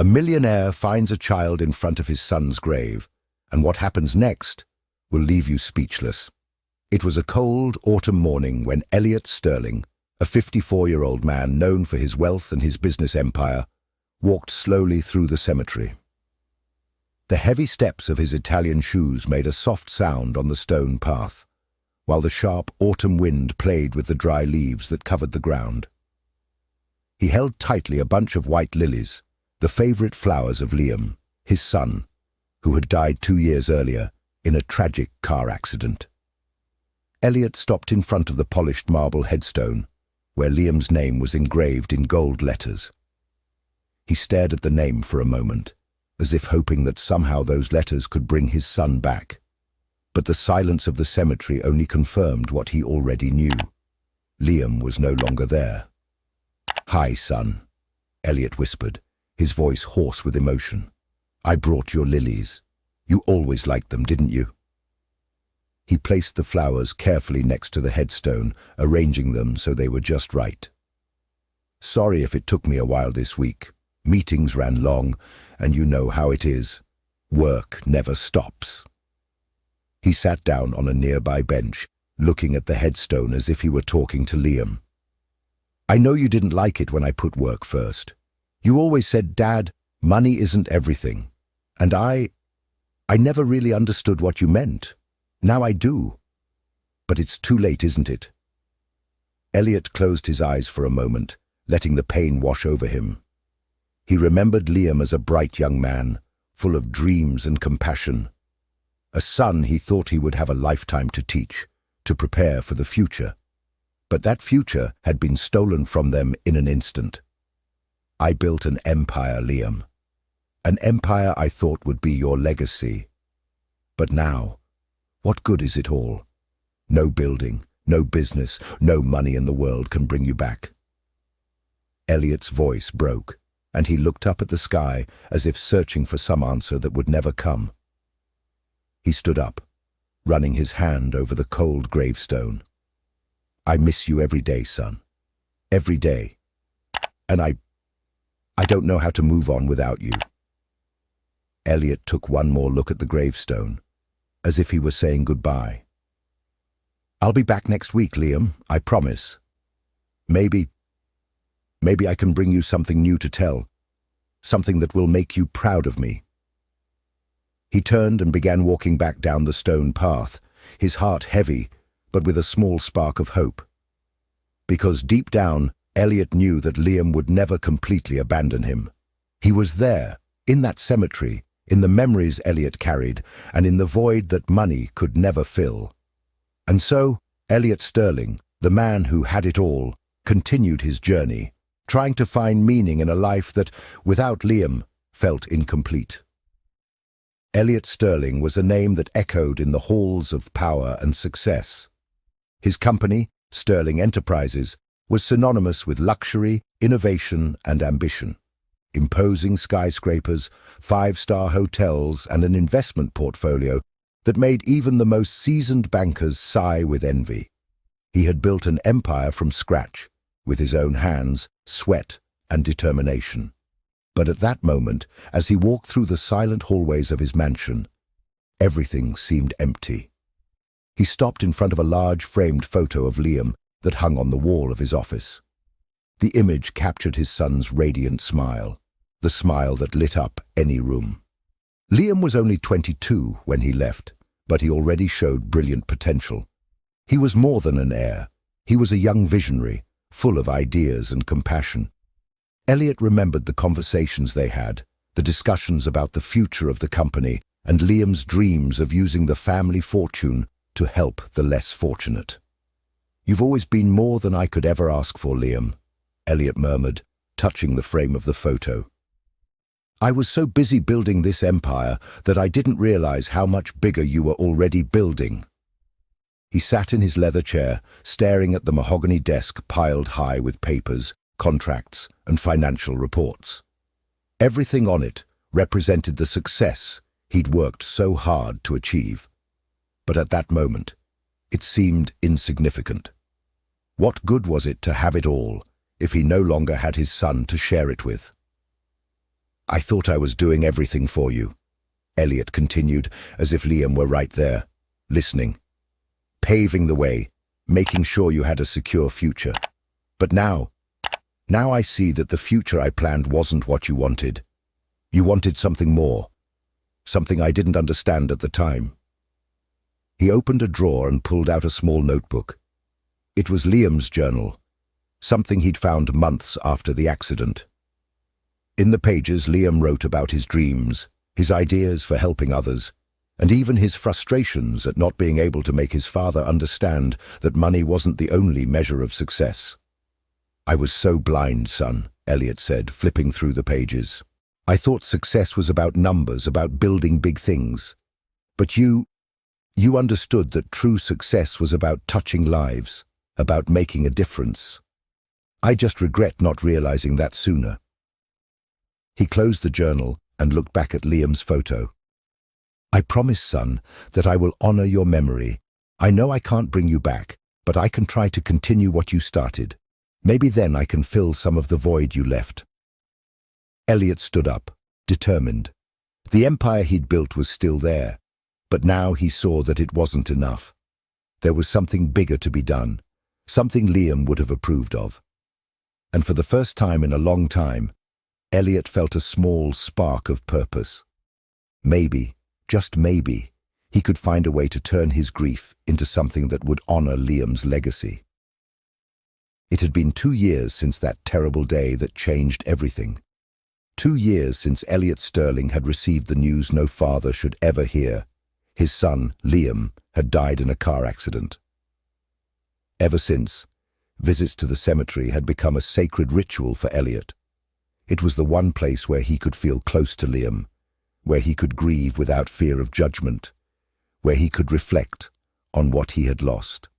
A millionaire finds a child in front of his son's grave, and what happens next will leave you speechless. It was a cold autumn morning when Elliot Sterling, a 54-year-old man known for his wealth and his business empire, walked slowly through the cemetery. The heavy steps of his Italian shoes made a soft sound on the stone path, while the sharp autumn wind played with the dry leaves that covered the ground. He held tightly a bunch of white lilies, the favorite flowers of Liam, his son, who had died 2 years earlier in a tragic car accident. Elliot stopped in front of the polished marble headstone, where Liam's name was engraved in gold letters. He stared at the name for a moment, as if hoping that somehow those letters could bring his son back. But the silence of the cemetery only confirmed what he already knew. Liam was no longer there. "Hi, son," Elliot whispered, his voice hoarse with emotion. "I brought your lilies. You always liked them, didn't you?" He placed the flowers carefully next to the headstone, arranging them so they were just right. "Sorry if it took me a while this week. Meetings ran long, and you know how it is. Work never stops." He sat down on a nearby bench, looking at the headstone as if he were talking to Liam. "I know you didn't like it when I put work first. You always said, 'Dad, money isn't everything.' And I never really understood what you meant. Now I do. But it's too late, isn't it?" Elliot closed his eyes for a moment, letting the pain wash over him. He remembered Liam as a bright young man, full of dreams and compassion. A son he thought he would have a lifetime to teach, to prepare for the future. But that future had been stolen from them in an instant. "I built an empire, Liam. An empire I thought would be your legacy. But now, what good is it all? No building, no business, no money in the world can bring you back." Elliot's voice broke, and he looked up at the sky as if searching for some answer that would never come. He stood up, running his hand over the cold gravestone. "I miss you every day, son. Every day. And I don't know how to move on without you." Elliot took one more look at the gravestone, as if he were saying goodbye. "I'll be back next week, Liam, I promise. Maybe I can bring you something new to tell, something that will make you proud of me." He turned and began walking back down the stone path, his heart heavy, but with a small spark of hope. Because deep down, Elliot knew that Liam would never completely abandon him. He was there, in that cemetery, in the memories Elliot carried, and in the void that money could never fill. And so, Elliot Sterling, the man who had it all, continued his journey, trying to find meaning in a life that, without Liam, felt incomplete. Elliot Sterling was a name that echoed in the halls of power and success. His company, Sterling Enterprises, was synonymous with luxury, innovation, and ambition. Imposing skyscrapers, 5-star hotels, and an investment portfolio that made even the most seasoned bankers sigh with envy. He had built an empire from scratch, with his own hands, sweat, and determination. But at that moment, as he walked through the silent hallways of his mansion, everything seemed empty. He stopped in front of a large framed photo of Liam that hung on the wall of his office. The image captured his son's radiant smile, the smile that lit up any room. Liam was only 22 when he left, but he already showed brilliant potential. He was more than an heir. He was a young visionary, full of ideas and compassion. Elliot remembered the conversations they had, the discussions about the future of the company, and Liam's dreams of using the family fortune to help the less fortunate. "You've always been more than I could ever ask for, Liam," Elliot murmured, touching the frame of the photo. "I was so busy building this empire that I didn't realize how much bigger you were already building." He sat in his leather chair, staring at the mahogany desk piled high with papers, contracts, and financial reports. Everything on it represented the success he'd worked so hard to achieve. But at that moment, it seemed insignificant. What good was it to have it all if he no longer had his son to share it with? I thought I was doing everything for you, Elliot continued, as if Liam were right there, listening, paving the way, making sure you had a secure future. But now I see that the future I planned wasn't what you wanted. You wanted something more, something I didn't understand at the time. He opened a drawer and pulled out a small notebook. It was Liam's journal, something he'd found months after the accident. In the pages, Liam wrote about his dreams, his ideas for helping others, and even his frustrations at not being able to make his father understand that money wasn't the only measure of success. I was so blind, son, Elliot said, flipping through the pages. I thought success was about numbers, about building big things. But you understood that true success was about touching lives, about making a difference. I just regret not realizing that sooner. He closed the journal and looked back at Liam's photo. I promise, son, that I will honor your memory. I know I can't bring you back, but I can try to continue what you started. Maybe then I can fill some of the void you left. Elliot stood up, determined. The empire he'd built was still there, but now he saw that it wasn't enough. There was something bigger to be done, something Liam would have approved of. And for the first time in a long time, Elliot felt a small spark of purpose. Maybe, just maybe, he could find a way to turn his grief into something that would honor Liam's legacy. It had been 2 years since that terrible day that changed everything. 2 years since Elliot Sterling had received the news no father should ever hear. His son, Liam, had died in a car accident. Ever since, visits to the cemetery had become a sacred ritual for Elliot. It was the one place where he could feel close to Liam, where he could grieve without fear of judgment, where he could reflect on what he had lost.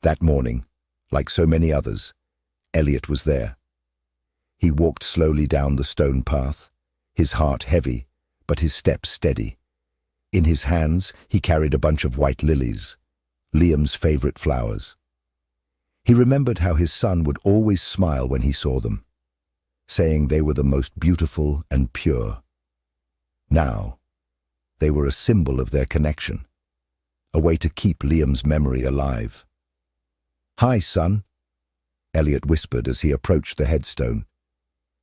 That morning, like so many others, Elliot was there. He walked slowly down the stone path, his heart heavy, but his steps steady. In his hands, he carried a bunch of white lilies, Liam's favorite flowers. He remembered how his son would always smile when he saw them, saying they were the most beautiful and pure. Now, they were a symbol of their connection, a way to keep Liam's memory alive. "Hi, son," Elliot whispered as he approached the headstone.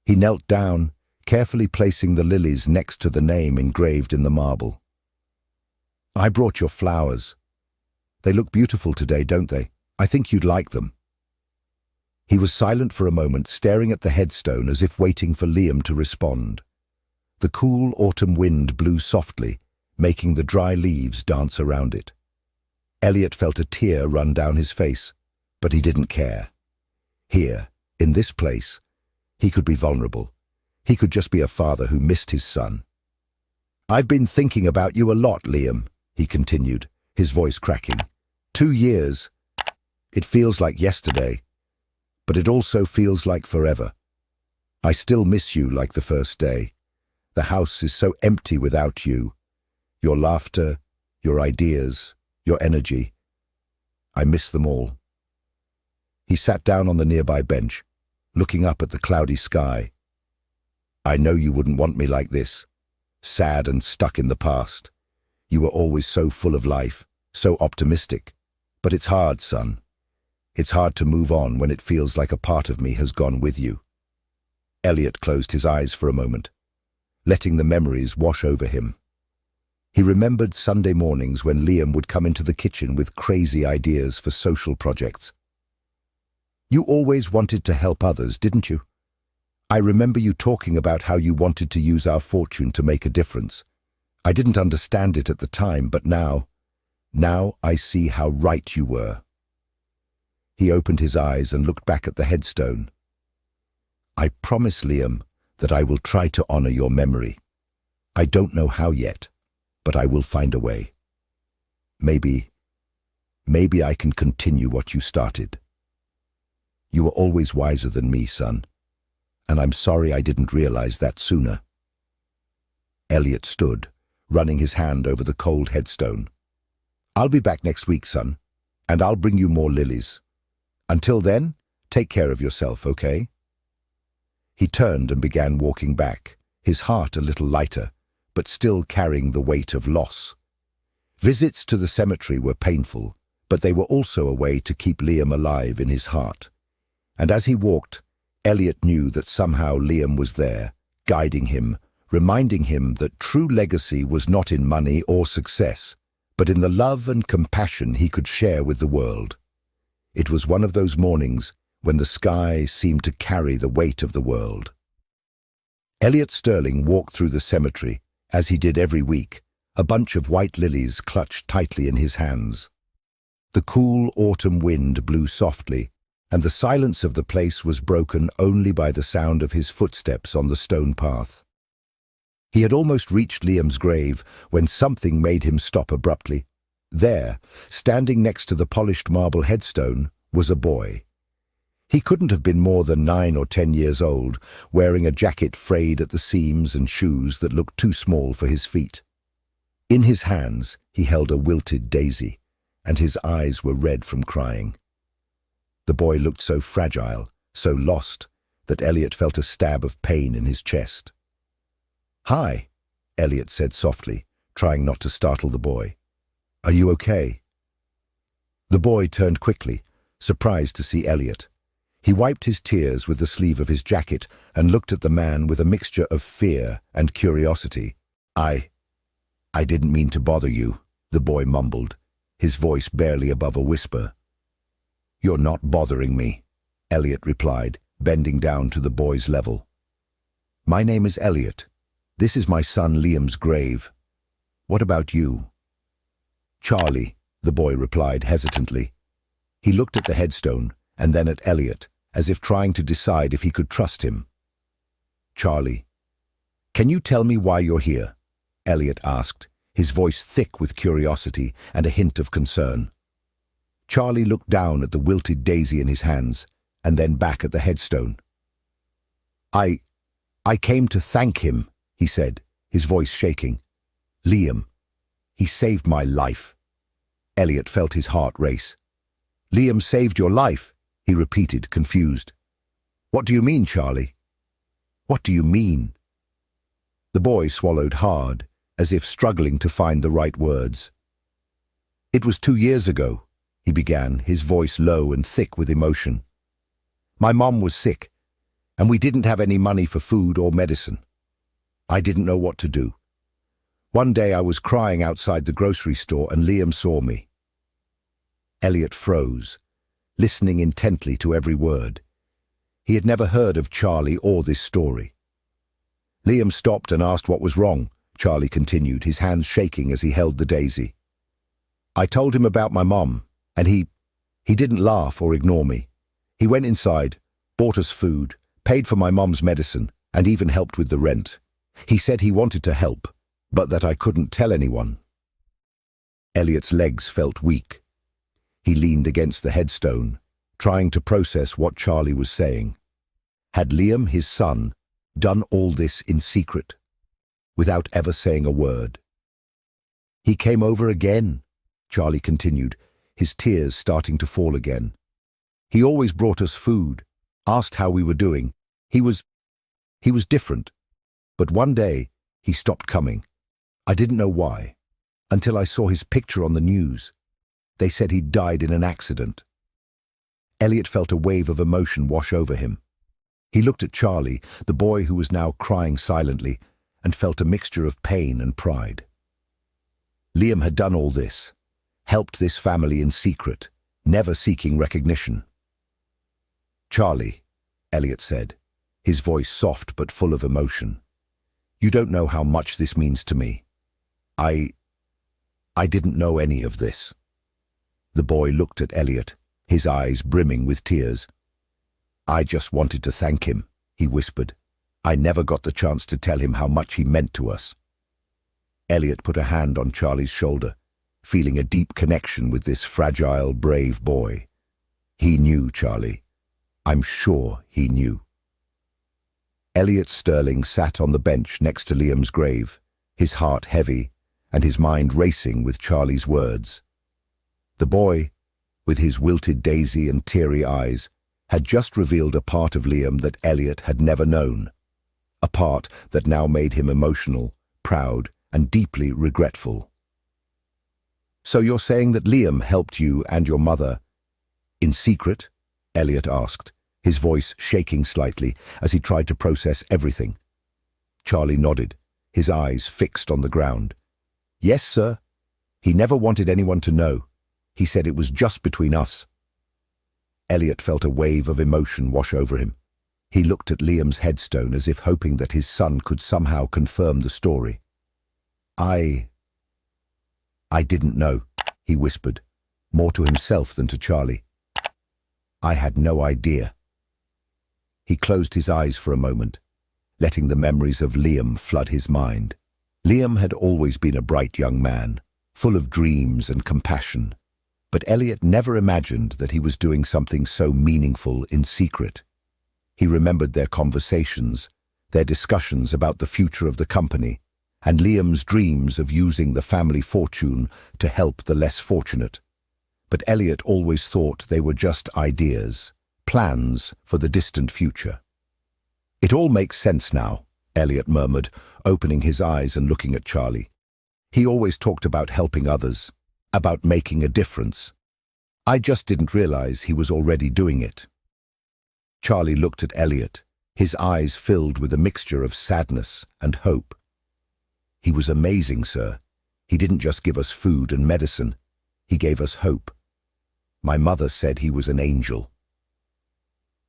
He knelt down, carefully placing the lilies next to the name engraved in the marble. "I brought your flowers. They look beautiful today, don't they? I think you'd like them." He was silent for a moment, staring at the headstone as if waiting for Liam to respond. The cool autumn wind blew softly, making the dry leaves dance around it. Elliot felt a tear run down his face, but he didn't care. Here, in this place, he could be vulnerable. He could just be a father who missed his son. "I've been thinking about you a lot, Liam," he continued, his voice cracking. 2 years. It feels like yesterday, but it also feels like forever. I still miss you like the first day. The house is so empty without you. Your laughter, your ideas, your energy. I miss them all. He sat down on the nearby bench, looking up at the cloudy sky. "I know you wouldn't want me like this, sad and stuck in the past. You were always so full of life, so optimistic. But it's hard, son. It's hard to move on when it feels like a part of me has gone with you." Elliot closed his eyes for a moment, letting the memories wash over him. He remembered Sunday mornings when Liam would come into the kitchen with crazy ideas for social projects. "You always wanted to help others, didn't you? I remember you talking about how you wanted to use our fortune to make a difference. I didn't understand it at the time, but now I see how right you were." He opened his eyes and looked back at the headstone. "I promise, Liam, that I will try to honor your memory. I don't know how yet, but I will find a way. Maybe I can continue what you started. You were always wiser than me, son, and I'm sorry I didn't realize that sooner." Elliot stood, running his hand over the cold headstone. "I'll be back next week, son, and I'll bring you more lilies. Until then, take care of yourself, okay?" He turned and began walking back, his heart a little lighter, but still carrying the weight of loss. Visits to the cemetery were painful, but they were also a way to keep Liam alive in his heart. And as he walked, Elliot knew that somehow Liam was there, guiding him, reminding him that true legacy was not in money or success, but in the love and compassion he could share with the world. It was one of those mornings when the sky seemed to carry the weight of the world. Elliot Sterling walked through the cemetery, as he did every week, a bunch of white lilies clutched tightly in his hands. The cool autumn wind blew softly, and the silence of the place was broken only by the sound of his footsteps on the stone path. He had almost reached Liam's grave when something made him stop abruptly. There, standing next to the polished marble headstone, was a boy. He couldn't have been more than 9 or 10 years old, wearing a jacket frayed at the seams and shoes that looked too small for his feet. In his hands, he held a wilted daisy, and his eyes were red from crying. The boy looked so fragile, so lost, that Elliot felt a stab of pain in his chest. "Hi," Elliot said softly, trying not to startle the boy. "Are you okay?" The boy turned quickly, surprised to see Elliot. He wiped his tears with the sleeve of his jacket and looked at the man with a mixture of fear and curiosity. I didn't mean to bother you," the boy mumbled, his voice barely above a whisper. "You're not bothering me," Elliot replied, bending down to the boy's level. "My name is Elliot. This is my son Liam's grave. What about you?" "Charlie," the boy replied hesitantly. He looked at the headstone and then at Elliot, as if trying to decide if he could trust him. "Charlie, can you tell me why you're here?" Elliot asked, his voice thick with curiosity and a hint of concern. Charlie looked down at the wilted daisy in his hands, and then back at the headstone. I came to thank him," he said, his voice shaking. "Liam, he saved my life." Elliot felt his heart race. "Liam saved your life?" he repeated, confused. "What do you mean, Charlie?" "What do you mean?" The boy swallowed hard, as if struggling to find the right words. "It was 2 years ago," he began, his voice low and thick with emotion. "My mom was sick, and we didn't have any money for food or medicine. I didn't know what to do. One day I was crying outside the grocery store and Liam saw me." Elliot froze, listening intently to every word. He had never heard of Charlie or this story. "Liam stopped and asked what was wrong," Charlie continued, his hands shaking as he held the daisy. "I told him about my mom, and he didn't laugh or ignore me. He went inside, bought us food, paid for my mom's medicine, and even helped with the rent. He said he wanted to help, but that I couldn't tell anyone." Elliot's legs felt weak. He leaned against the headstone, trying to process what Charlie was saying. Had Liam, his son, done all this in secret, without ever saying a word? "He came over again," Charlie continued, his tears starting to fall again. "He always brought us food, asked how we were doing. He was different. But one day, he stopped coming. I didn't know why, until I saw his picture on the news. They said he'd died in an accident." Elliot felt a wave of emotion wash over him. He looked at Charlie, the boy who was now crying silently, and felt a mixture of pain and pride. Liam had done all this, helped this family in secret, never seeking recognition. "Charlie," Elliot said, his voice soft but full of emotion, "you don't know how much this means to me. I didn't know any of this." The boy looked at Elliot, his eyes brimming with tears. "I just wanted to thank him," he whispered. "I never got the chance to tell him how much he meant to us." Elliot put a hand on Charlie's shoulder, feeling a deep connection with this fragile, brave boy. He knew Charlie. I'm sure he knew. Elliot Sterling sat on the bench next to Liam's grave, his heart heavy and his mind racing with Charlie's words. The boy, with his wilted daisy and teary eyes, had just revealed a part of Liam that Elliot had never known, a part that now made him emotional, proud, and deeply regretful. "So you're saying that Liam helped you and your mother in secret?" Elliot asked, his voice shaking slightly as he tried to process everything. Charlie nodded, his eyes fixed on the ground. "Yes, sir. He never wanted anyone to know. He said it was just between us." Elliot felt a wave of emotion wash over him. He looked at Liam's headstone as if hoping that his son could somehow confirm the story. I didn't know," he whispered, more to himself than to Charlie. "I had no idea." He closed his eyes for a moment, letting the memories of Liam flood his mind. Liam had always been a bright young man, full of dreams and compassion, but Elliot never imagined that he was doing something so meaningful in secret. He remembered their conversations, their discussions about the future of the company, and Liam's dreams of using the family fortune to help the less fortunate. But Elliot always thought they were just ideas, plans for the distant future. "It all makes sense now," Elliot murmured, opening his eyes and looking at Charlie. "He always talked about helping others, about making a difference. I just didn't realize he was already doing it." Charlie looked at Elliot, his eyes filled with a mixture of sadness and hope. "He was amazing, sir. He didn't just give us food and medicine. He gave us hope. My mother said he was an angel."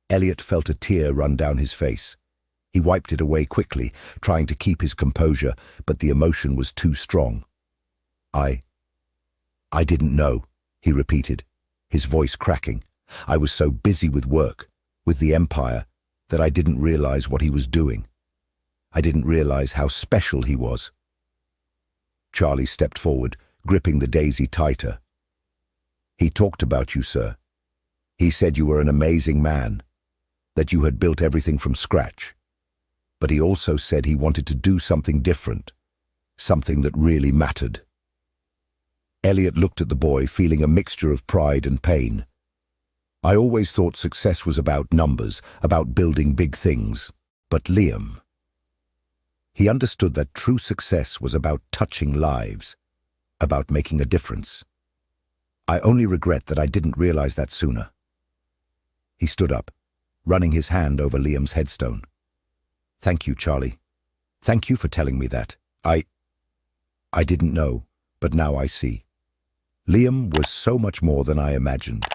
Elliot felt a tear run down his face. He wiped it away quickly, trying to keep his composure, but the emotion was too strong. I didn't know," he repeated, his voice cracking. "I was so busy with work, with the empire, that I didn't realize what he was doing. I didn't realize how special he was." Charlie stepped forward, gripping the daisy tighter. "He talked about you, sir. He said you were an amazing man, that you had built everything from scratch. But he also said he wanted to do something different, something that really mattered." Elliot looked at the boy, feeling a mixture of pride and pain. "I always thought success was about numbers, about building big things. But Liam..." He understood that true success was about touching lives, about making a difference. "I only regret that I didn't realize that sooner." He stood up, running his hand over Liam's headstone. "Thank you, Charlie. Thank you for telling me that. I didn't know, but now I see. Liam was so much more than I imagined."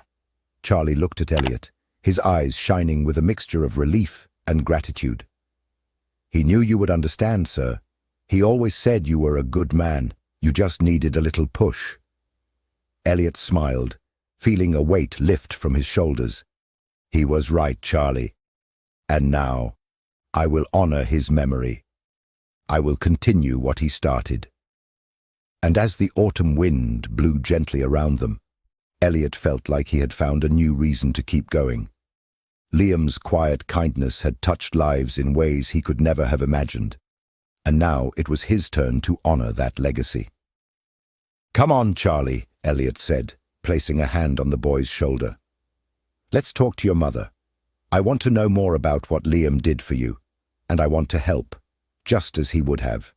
Charlie looked at Elliot, his eyes shining with a mixture of relief and gratitude. "He knew you would understand, sir. He always said you were a good man. You just needed a little push." Elliot smiled, feeling a weight lift from his shoulders. "He was right, Charlie. And now, I will honor his memory. I will continue what he started." And as the autumn wind blew gently around them, Elliot felt like he had found a new reason to keep going. Liam's quiet kindness had touched lives in ways he could never have imagined, and now it was his turn to honor that legacy. "Come on, Charlie," Elliot said, placing a hand on the boy's shoulder. "Let's talk to your mother. I want to know more about what Liam did for you, and I want to help, just as he would have."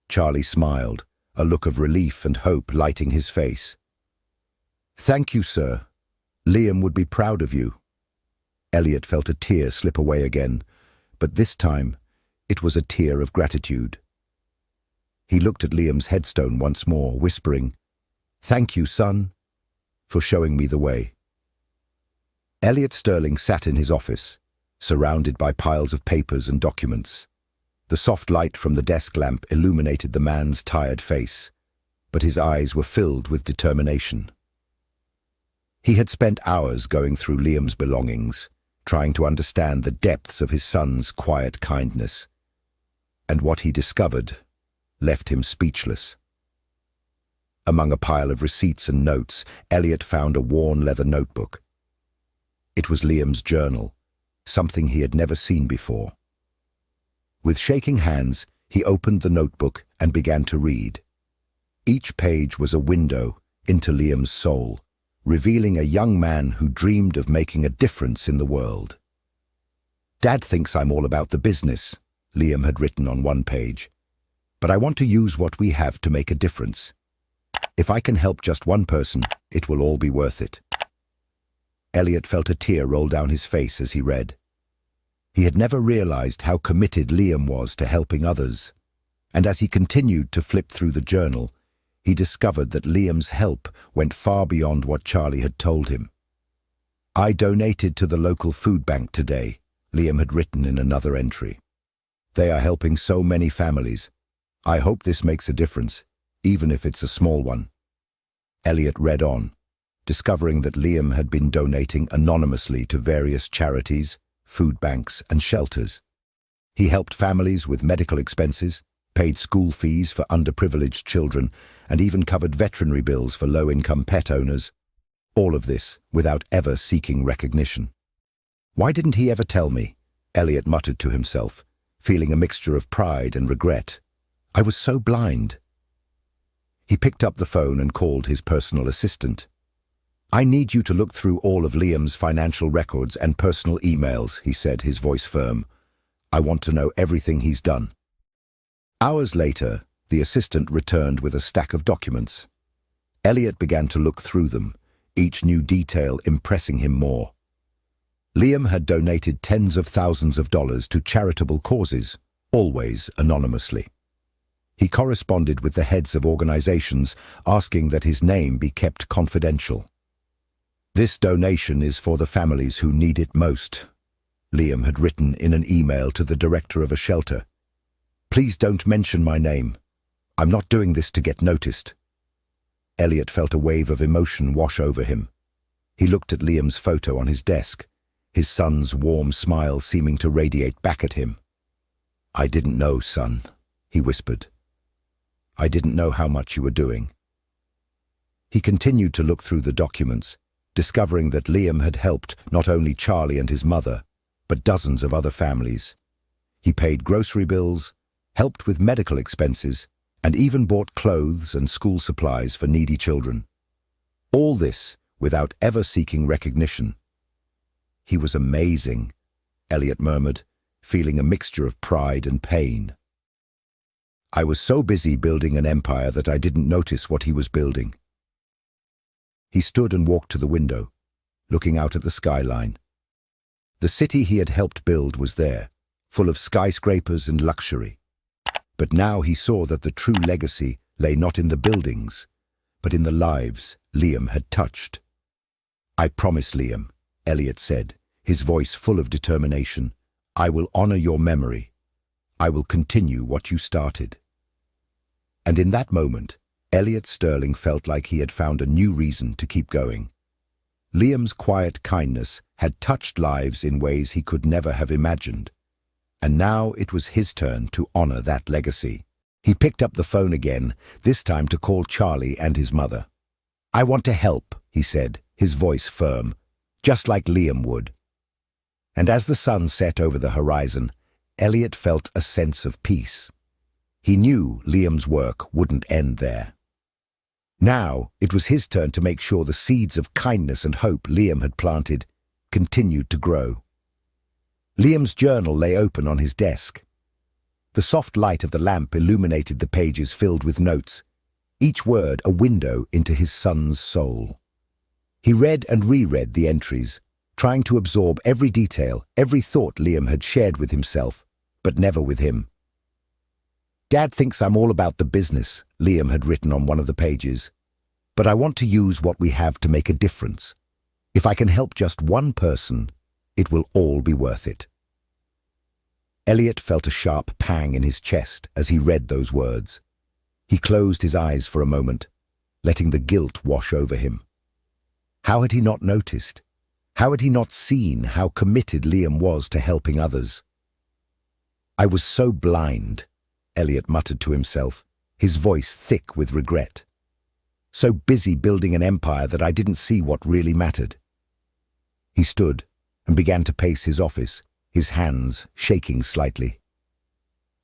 Charlie smiled, a look of relief and hope lighting his face. "Thank you, sir. Liam would be proud of you." Elliot felt a tear slip away again, but this time it was a tear of gratitude. He looked at Liam's headstone once more, whispering, "Thank you, son, for showing me the way." Elliot Sterling sat in his office, surrounded by piles of papers and documents. The soft light from the desk lamp illuminated the man's tired face, but his eyes were filled with determination. He had spent hours going through Liam's belongings, trying to understand the depths of his son's quiet kindness, and what he discovered left him speechless. Among a pile of receipts and notes, Elliot found a worn leather notebook. It was Liam's journal, something he had never seen before. With shaking hands, he opened the notebook and began to read. Each page was a window into Liam's soul, revealing a young man who dreamed of making a difference in the world. "Dad thinks I'm all about the business," Liam had written on one page. But I want to use what we have to make a difference. If I can help just one person, it will all be worth it. Elliot felt a tear roll down his face as he read. He had never realized how committed Liam was to helping others, and as he continued to flip through the journal, he discovered that Liam's help went far beyond what Charlie had told him. I donated to the local food bank today, Liam had written in another entry. They are helping so many families. I hope this makes a difference, even if it's a small one. Elliot read on, discovering that Liam had been donating anonymously to various charities, food banks, and shelters. He helped families with medical expenses, paid school fees for underprivileged children, and even covered veterinary bills for low-income pet owners. All of this without ever seeking recognition. Why didn't he ever tell me? Elliot muttered to himself, feeling a mixture of pride and regret. I was so blind. He picked up the phone and called his personal assistant. I need you to look through all of Liam's financial records and personal emails, he said, his voice firm. I want to know everything he's done. Hours later, the assistant returned with a stack of documents. Elliot began to look through them, each new detail impressing him more. Liam had donated tens of thousands of dollars to charitable causes, always anonymously. He corresponded with the heads of organizations, asking that his name be kept confidential. This donation is for the families who need it most, Liam had written in an email to the director of a shelter. Please don't mention my name. I'm not doing this to get noticed. Elliot felt a wave of emotion wash over him. He looked at Liam's photo on his desk, his son's warm smile seeming to radiate back at him. I didn't know, son, he whispered. I didn't know how much you were doing. He continued to look through the documents, discovering that Liam had helped not only Charlie and his mother, but dozens of other families. He paid grocery bills, helped with medical expenses, and even bought clothes and school supplies for needy children. All this without ever seeking recognition. He was amazing, Elliot murmured, feeling a mixture of pride and pain. I was so busy building an empire that I didn't notice what he was building. He stood and walked to the window, looking out at the skyline. The city he had helped build was there, full of skyscrapers and luxury. But now he saw that the true legacy lay not in the buildings, but in the lives Liam had touched. I promise, Liam, Elliot said, his voice full of determination. I will honor your memory. I will continue what you started. And in that moment, Elliot Sterling felt like he had found a new reason to keep going. Liam's quiet kindness had touched lives in ways he could never have imagined. And now it was his turn to honor that legacy. He picked up the phone again, this time to call Charlie and his mother. I want to help, he said, his voice firm, just like Liam would. And as the sun set over the horizon, Elliot felt a sense of peace. He knew Liam's work wouldn't end there. Now it was his turn to make sure the seeds of kindness and hope Liam had planted continued to grow. Liam's journal lay open on his desk. The soft light of the lamp illuminated the pages filled with notes, each word a window into his son's soul. He read and reread the entries, trying to absorb every detail, every thought Liam had shared with himself, but never with him. Dad thinks I'm all about the business, Liam had written on one of the pages, but I want to use what we have to make a difference. If I can help just one person, it will all be worth it. Elliot felt a sharp pang in his chest as he read those words. He closed his eyes for a moment, letting the guilt wash over him. How had he not noticed? How had he not seen how committed Liam was to helping others? I was so blind, Elliot muttered to himself, his voice thick with regret. So busy building an empire that I didn't see what really mattered. He stood and began to pace his office, his hands shaking slightly.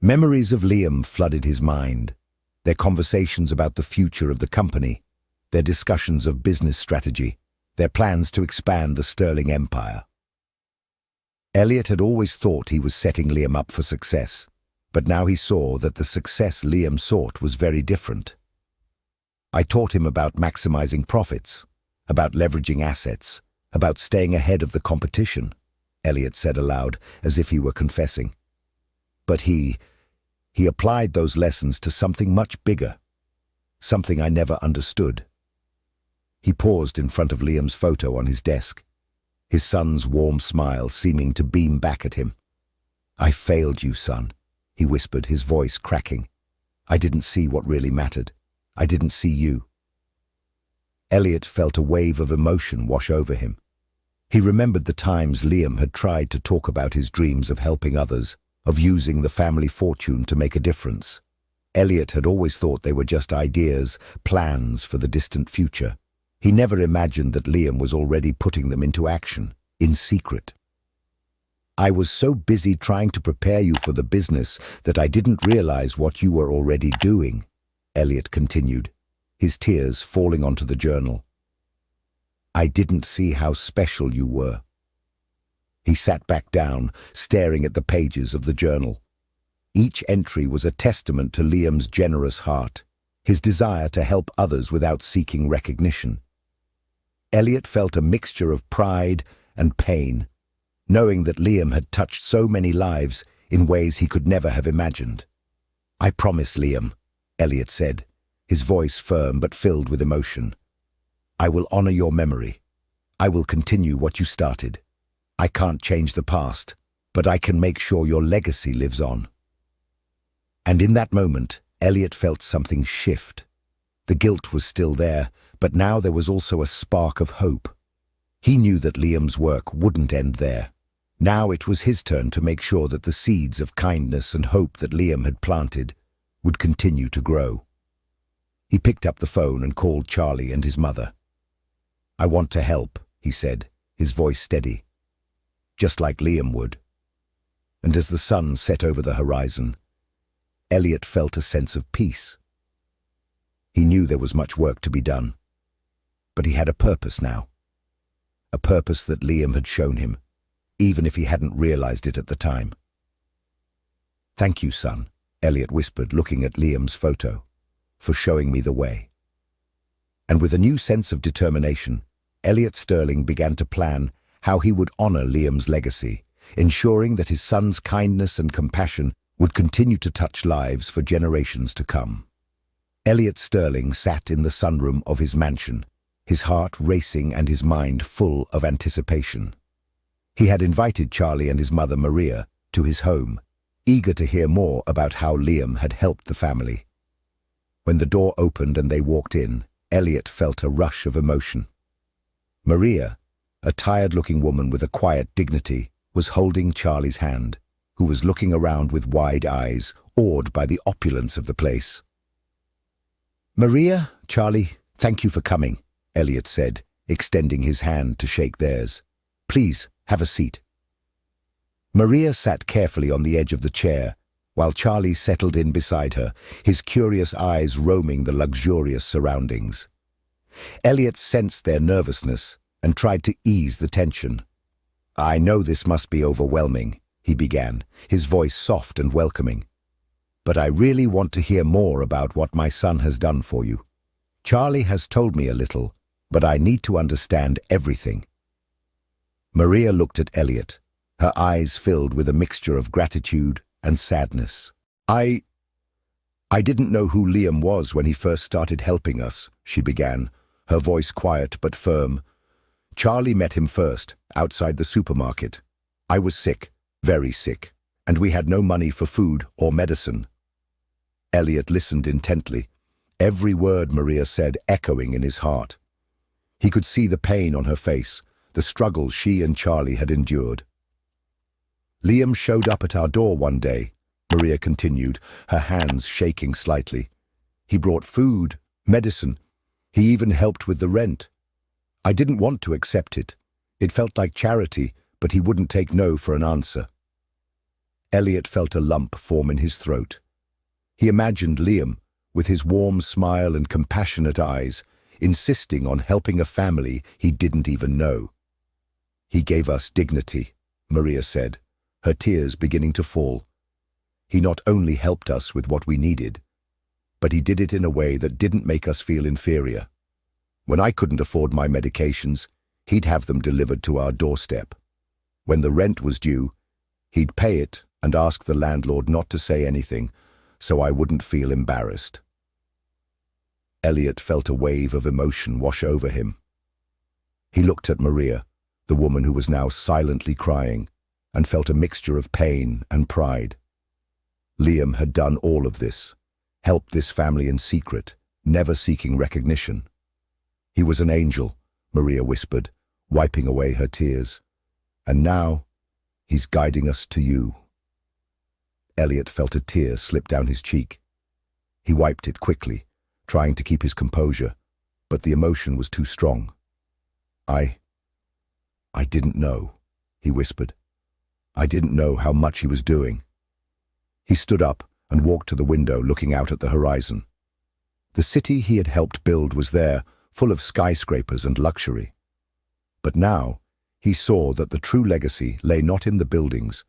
Memories of Liam flooded his mind, their conversations about the future of the company, their discussions of business strategy, their plans to expand the Sterling empire. Elliot had always thought he was setting Liam up for success, But now he saw that the success Liam sought was very different. I taught him about maximizing profits, about leveraging assets, about staying ahead of the competition, Elliot said aloud, as if he were confessing. But he applied those lessons to something much bigger, something I never understood. He paused in front of Liam's photo on his desk, his son's warm smile seeming to beam back at him. "I failed you, son," he whispered, his voice cracking. "I didn't see what really mattered. I didn't see you." Elliot felt a wave of emotion wash over him. He remembered the times Liam had tried to talk about his dreams of helping others, of using the family fortune to make a difference. Elliot had always thought they were just ideas, plans for the distant future. He never imagined that Liam was already putting them into action, in secret. "I was so busy trying to prepare you for the business that I didn't realize what you were already doing," Elliot continued, his tears falling onto the journal. "I didn't see how special you were." He sat back down, staring at the pages of the journal. Each entry was a testament to Liam's generous heart, his desire to help others without seeking recognition. Elliot felt a mixture of pride and pain, knowing that Liam had touched so many lives in ways he could never have imagined. "I promise, Liam," Elliot said, his voice firm but filled with emotion. "I will honor your memory. I will continue what you started. I can't change the past, but I can make sure your legacy lives on." And in that moment, Elliot felt something shift. The guilt was still there, but now there was also a spark of hope. He knew that Liam's work wouldn't end there. Now it was his turn to make sure that the seeds of kindness and hope that Liam had planted would continue to grow. He picked up the phone and called Charlie and his mother. "I want to help," he said, his voice steady, just like Liam would. And as the sun set over the horizon, Elliot felt a sense of peace. He knew there was much work to be done, but he had a purpose now. A purpose that Liam had shown him, even if he hadn't realized it at the time. "Thank you, son," Elliot whispered, looking at Liam's photo, "for showing me the way." And with a new sense of determination, Elliot Sterling began to plan how he would honor Liam's legacy, ensuring that his son's kindness and compassion would continue to touch lives for generations to come. Elliot Sterling sat in the sunroom of his mansion, his heart racing and his mind full of anticipation. He had invited Charlie and his mother Maria to his home, eager to hear more about how Liam had helped the family. When the door opened and they walked in, Elliot felt a rush of emotion. Maria, a tired-looking woman with a quiet dignity, was holding Charlie's hand, who was looking around with wide eyes, awed by the opulence of the place. "Maria, Charlie, thank you for coming," Elliot said, extending his hand to shake theirs. "Please, have a seat." Maria sat carefully on the edge of the chair, while Charlie settled in beside her, his curious eyes roaming the luxurious surroundings. Elliot sensed their nervousness and tried to ease the tension. "I know this must be overwhelming," he began, his voice soft and welcoming. "But I really want to hear more about what my son has done for you. Charlie has told me a little, but I need to understand everything." Maria looked at Elliot, her eyes filled with a mixture of gratitude and sadness. I didn't know who Liam was when he first started helping us," she began, her voice quiet but firm. "Charlie met him first, outside the supermarket. I was sick, very sick, and we had no money for food or medicine." Elliot listened intently, every word Maria said echoing in his heart. He could see the pain on her face, the struggle she and Charlie had endured. "Liam showed up at our door one day," Maria continued, her hands shaking slightly. "He brought food, medicine. He even helped with the rent. I didn't want to accept it. It felt like charity, but he wouldn't take no for an answer." Elliot felt a lump form in his throat. He imagined Liam, with his warm smile and compassionate eyes, insisting on helping a family he didn't even know. "He gave us dignity," Maria said, her tears beginning to fall. He not only helped us with what we needed, but he did it in a way that didn't make us feel inferior. When I couldn't afford my medications, he'd have them delivered to our doorstep. When the rent was due, he'd pay it and ask the landlord not to say anything so I wouldn't feel embarrassed. Elliot felt a wave of emotion wash over him. He looked at Maria, the woman who was now silently crying, and felt a mixture of pain and pride. Liam had done all of this, helped this family in secret, never seeking recognition. He was an angel, Maria whispered, wiping away her tears. And now, he's guiding us to you. Elliot felt a tear slip down his cheek. He wiped it quickly, trying to keep his composure, but the emotion was too strong. I didn't know, he whispered. I didn't know how much he was doing. He stood up and walked to the window, looking out at the horizon. The city he had helped build was there, full of skyscrapers and luxury. But now, he saw that the true legacy lay not in the buildings,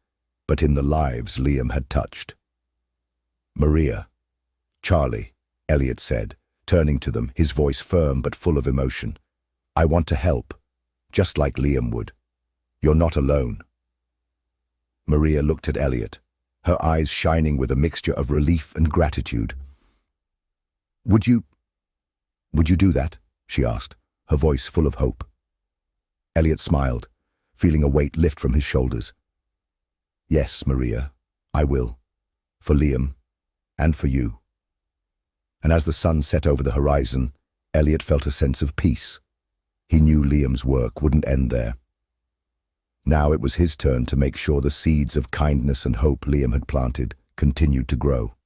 but in the lives Liam had touched. Maria, Charlie, Elliot said, turning to them, his voice firm but full of emotion. I want to help, just like Liam would. You're not alone. Maria looked at Elliot, her eyes shining with a mixture of relief and gratitude. Would you do that? She asked, her voice full of hope. Elliot smiled, feeling a weight lift from his shoulders. Yes, Maria, I will. For Liam, and for you. And as the sun set over the horizon, Elliot felt a sense of peace. He knew Liam's work wouldn't end there. Now it was his turn to make sure the seeds of kindness and hope Liam had planted continued to grow.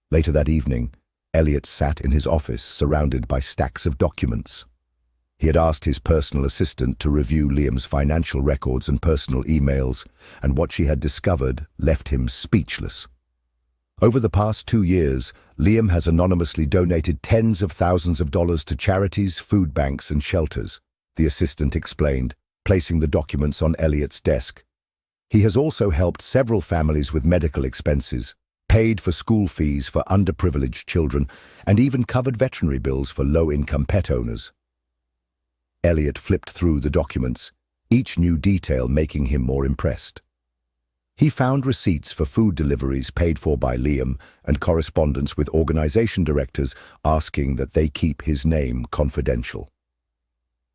Later that evening, Elliot sat in his office surrounded by stacks of documents. He had asked his personal assistant to review Liam's financial records and personal emails, and what she had discovered left him speechless. Over the past 2 years, Liam has anonymously donated tens of thousands of dollars to charities, food banks, and shelters, the assistant explained, placing the documents on Elliot's desk. He has also helped several families with medical expenses, paid for school fees for underprivileged children, and even covered veterinary bills for low-income pet owners. Elliot flipped through the documents, each new detail making him more impressed. He found receipts for food deliveries paid for by Liam and correspondence with organization directors asking that they keep his name confidential.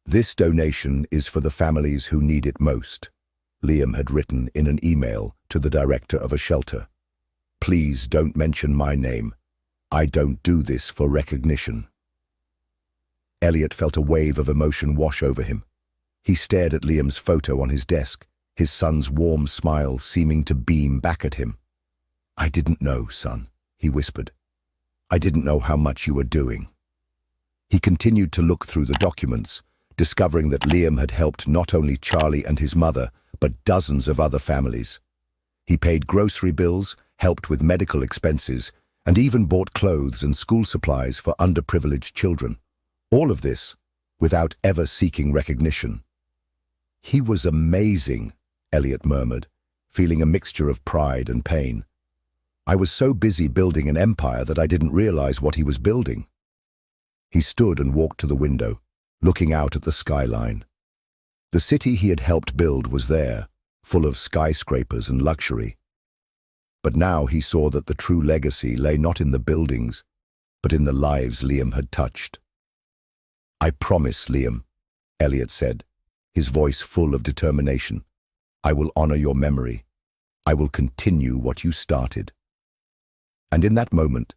This donation is for the families who need it most, Liam had written in an email to the director of a shelter. Please don't mention my name. I don't do this for recognition. Elliot felt a wave of emotion wash over him. He stared at Liam's photo on his desk, his son's warm smile seeming to beam back at him. I didn't know, son, he whispered. I didn't know how much you were doing. He continued to look through the documents, discovering that Liam had helped not only Charlie and his mother, but dozens of other families. He paid grocery bills, helped with medical expenses, and even bought clothes and school supplies for underprivileged children. All of this without ever seeking recognition. He was amazing, Elliot murmured, feeling a mixture of pride and pain. I was so busy building an empire that I didn't realize what he was building. He stood and walked to the window, looking out at the skyline. The city he had helped build was there, full of skyscrapers and luxury. But now he saw that the true legacy lay not in the buildings, but in the lives Liam had touched. I promise, Liam, Elliot said, his voice full of determination. I will honor your memory. I will continue what you started. And in that moment,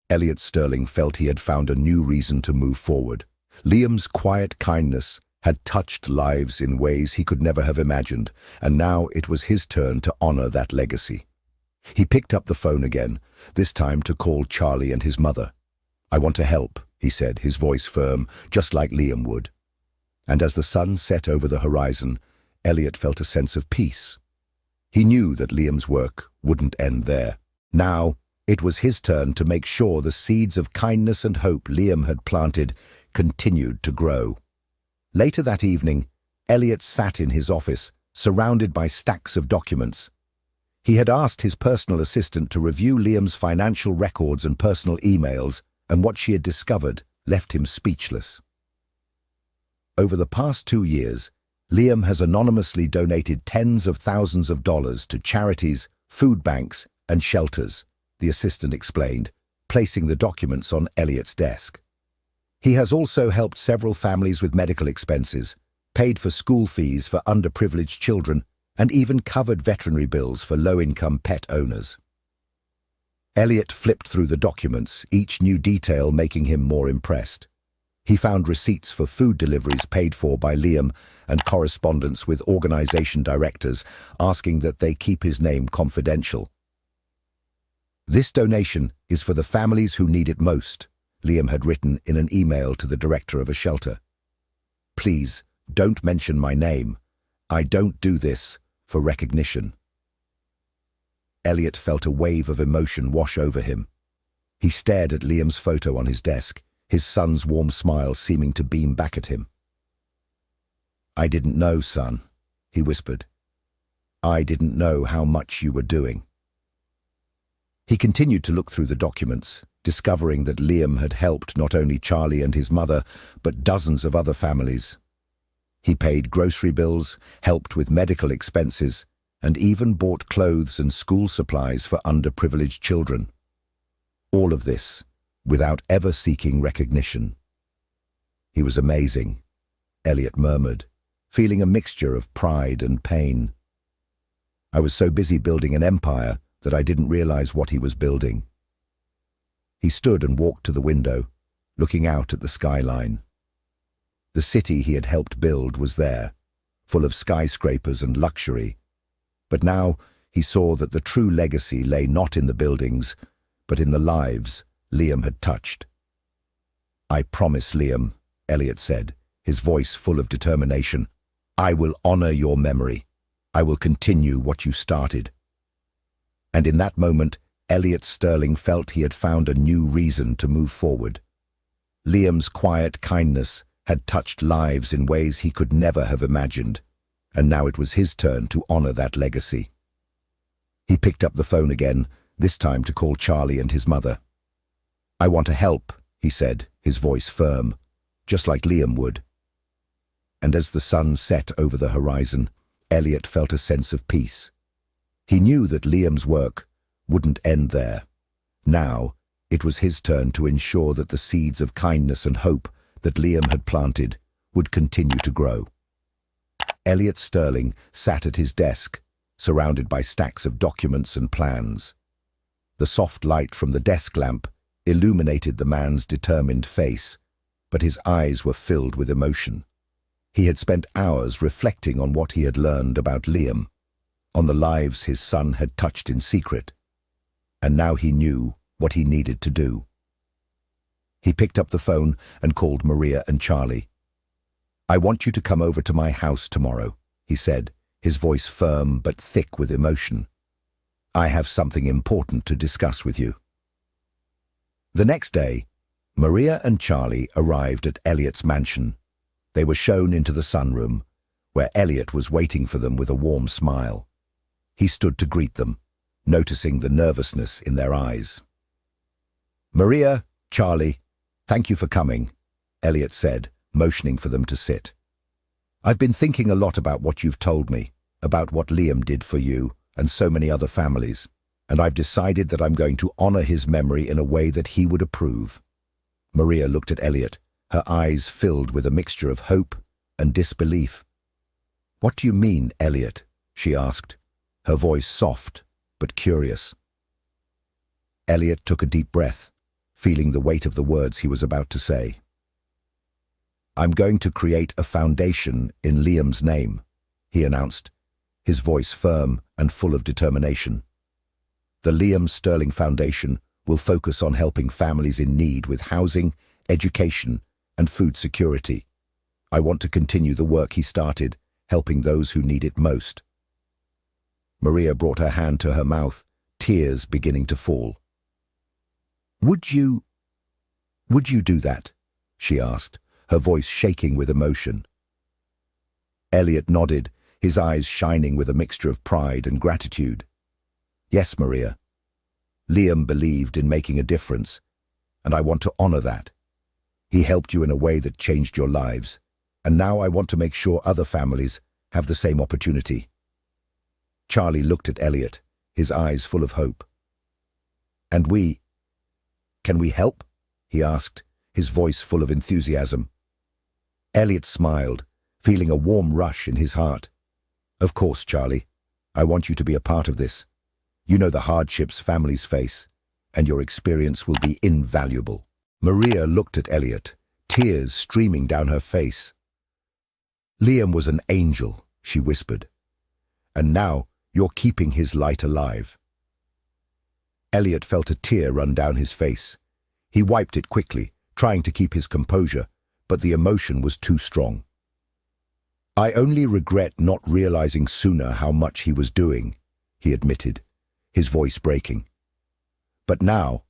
Elliot Sterling felt he had found a new reason to move forward. Liam's quiet kindness had touched lives in ways he could never have imagined, and now it was his turn to honor that legacy. He picked up the phone again, this time to call Charlie and his mother. I want to help, he said, his voice firm, just like Liam would. And as the sun set over the horizon, Elliot felt a sense of peace. He knew that Liam's work wouldn't end there. Now, it was his turn to make sure the seeds of kindness and hope Liam had planted continued to grow. Later that evening, Elliot sat in his office, surrounded by stacks of documents. He had asked his personal assistant to review Liam's financial records and personal emails, and what she had discovered left him speechless. Over the past 2 years, Liam has anonymously donated tens of thousands of dollars to charities, food banks, and shelters, the assistant explained, placing the documents on Elliot's desk. He has also helped several families with medical expenses, paid for school fees for underprivileged children, and even covered veterinary bills for low-income pet owners. Elliot flipped through the documents, each new detail making him more impressed. He found receipts for food deliveries paid for by Liam and correspondence with organization directors asking that they keep his name confidential. "This donation is for the families who need it most," Liam had written in an email to the director of a shelter. "Please, don't mention my name. I don't do this for recognition." Elliot felt a wave of emotion wash over him. He stared at Liam's photo on his desk, his son's warm smile seeming to beam back at him. "I didn't know, son," he whispered. "I didn't know how much you were doing." He continued to look through the documents, discovering that Liam had helped not only Charlie and his mother, but dozens of other families. He paid grocery bills, helped with medical expenses, and even bought clothes and school supplies for underprivileged children. All of this without ever seeking recognition. "He was amazing," Elliot murmured, feeling a mixture of pride and pain. "I was so busy building an empire that I didn't realize what he was building." He stood and walked to the window, looking out at the skyline. The city he had helped build was there, full of skyscrapers and luxury. But now he saw that the true legacy lay not in the buildings, but in the lives Liam had touched. "I promise, Liam," Elliot said, his voice full of determination, "I will honor your memory. I will continue what you started." And in that moment, Elliot Sterling felt he had found a new reason to move forward. Liam's quiet kindness had touched lives in ways he could never have imagined, and now it was his turn to honor that legacy. He picked up the phone again, this time to call Charlie and his mother. "I want to help," he said, his voice firm, just like Liam would. And as the sun set over the horizon, Elliot felt a sense of peace. He knew that Liam's work wouldn't end there. Now, it was his turn to ensure that the seeds of kindness and hope that Liam had planted would continue to grow. Elliot Sterling sat at his desk, surrounded by stacks of documents and plans. The soft light from the desk lamp illuminated the man's determined face, but his eyes were filled with emotion. He had spent hours reflecting on what he had learned about Liam, on the lives his son had touched in secret, and now he knew what he needed to do. He picked up the phone and called Maria and Charlie. "I want you to come over to my house tomorrow," he said, his voice firm but thick with emotion. "I have something important to discuss with you." The next day, Maria and Charlie arrived at Elliot's mansion. They were shown into the sunroom, where Elliot was waiting for them with a warm smile. He stood to greet them, noticing the nervousness in their eyes. "Maria, Charlie, thank you for coming," Elliot said, motioning for them to sit. "I've been thinking a lot about what you've told me, about what Liam did for you and so many other families, and I've decided that I'm going to honor his memory in a way that he would approve." Maria looked at Elliot, her eyes filled with a mixture of hope and disbelief. "What do you mean, Elliot?" she asked, her voice soft but curious. Elliot took a deep breath, feeling the weight of the words he was about to say. "I'm going to create a foundation in Liam's name," he announced, his voice firm and full of determination. "The Liam Sterling Foundation will focus on helping families in need with housing, education, and food security. I want to continue the work he started, helping those who need it most." Maria brought her hand to her mouth, tears beginning to fall. Would you do that?" she asked, her voice shaking with emotion. Elliot nodded, his eyes shining with a mixture of pride and gratitude. Yes, Maria. Liam believed in making a difference, and I want to honor that. He helped you in a way that changed your lives, and now I want to make sure other families have the same opportunity. Charlie looked at Elliot, his eyes full of hope. And can we help? He asked, his voice full of enthusiasm. Elliot smiled, feeling a warm rush in his heart. Of course, Charlie. I want you to be a part of this. You know the hardships families face, and your experience will be invaluable. Maria looked at Elliot, tears streaming down her face. Liam was an angel, she whispered. And now you're keeping his light alive. Elliot felt a tear run down his face. He wiped it quickly, trying to keep his composure, but the emotion was too strong. I only regret not realizing sooner how much he was doing, he admitted, his voice breaking. But now,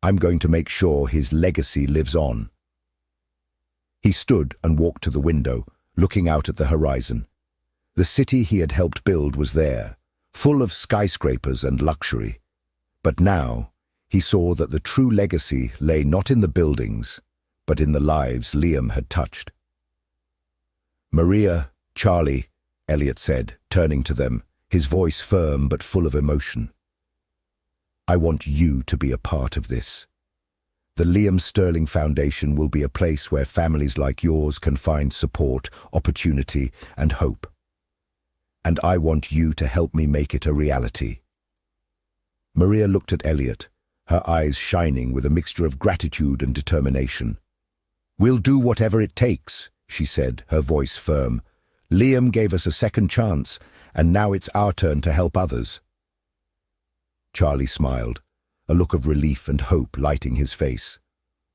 I'm going to make sure his legacy lives on. He stood and walked to the window, looking out at the horizon. The city he had helped build was there, full of skyscrapers and luxury. But now, he saw that the true legacy lay not in the buildings, but in the lives Liam had touched. Maria, Charlie, Elliot said, turning to them, his voice firm but full of emotion. I want you to be a part of this. The Liam Sterling Foundation will be a place where families like yours can find support, opportunity, and hope. And I want you to help me make it a reality. Maria looked at Elliot, her eyes shining with a mixture of gratitude and determination. We'll do whatever it takes, she said, her voice firm. Liam gave us a second chance, and now it's our turn to help others. Charlie smiled, a look of relief and hope lighting his face.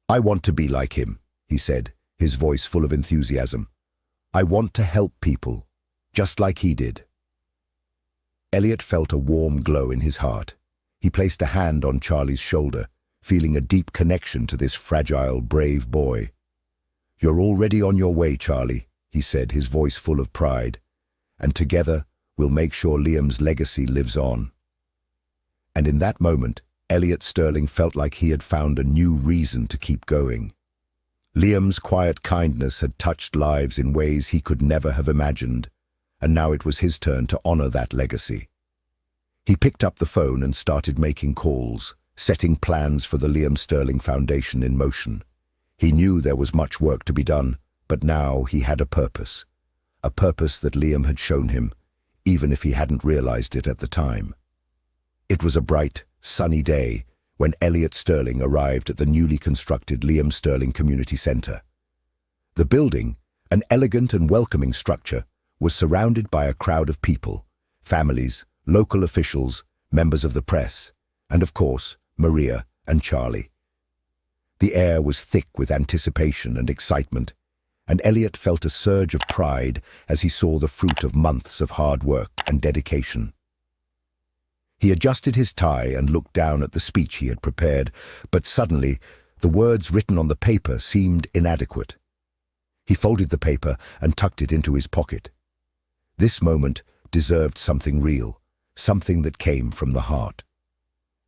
I want to be like him, he said, his voice full of enthusiasm. I want to help people, just like he did. Elliot felt a warm glow in his heart. He placed a hand on Charlie's shoulder, feeling a deep connection to this fragile, brave boy. You're already on your way, Charlie, he said, his voice full of pride. And together, we'll make sure Liam's legacy lives on. And in that moment, Elliot Sterling felt like he had found a new reason to keep going. Liam's quiet kindness had touched lives in ways he could never have imagined, and now it was his turn to honor that legacy. He picked up the phone and started making calls, setting plans for the Liam Sterling Foundation in motion. He knew there was much work to be done, but now he had a purpose that Liam had shown him, even if he hadn't realized it at the time. It was a bright, sunny day when Elliot Sterling arrived at the newly constructed Liam Sterling Community Center. The building, an elegant and welcoming structure, was surrounded by a crowd of people, families, local officials, members of the press, and of course, Maria and Charlie. The air was thick with anticipation and excitement, and Elliot felt a surge of pride as he saw the fruit of months of hard work and dedication. He adjusted his tie and looked down at the speech he had prepared, but suddenly, the words written on the paper seemed inadequate. He folded the paper and tucked it into his pocket. This moment deserved something real, something that came from the heart.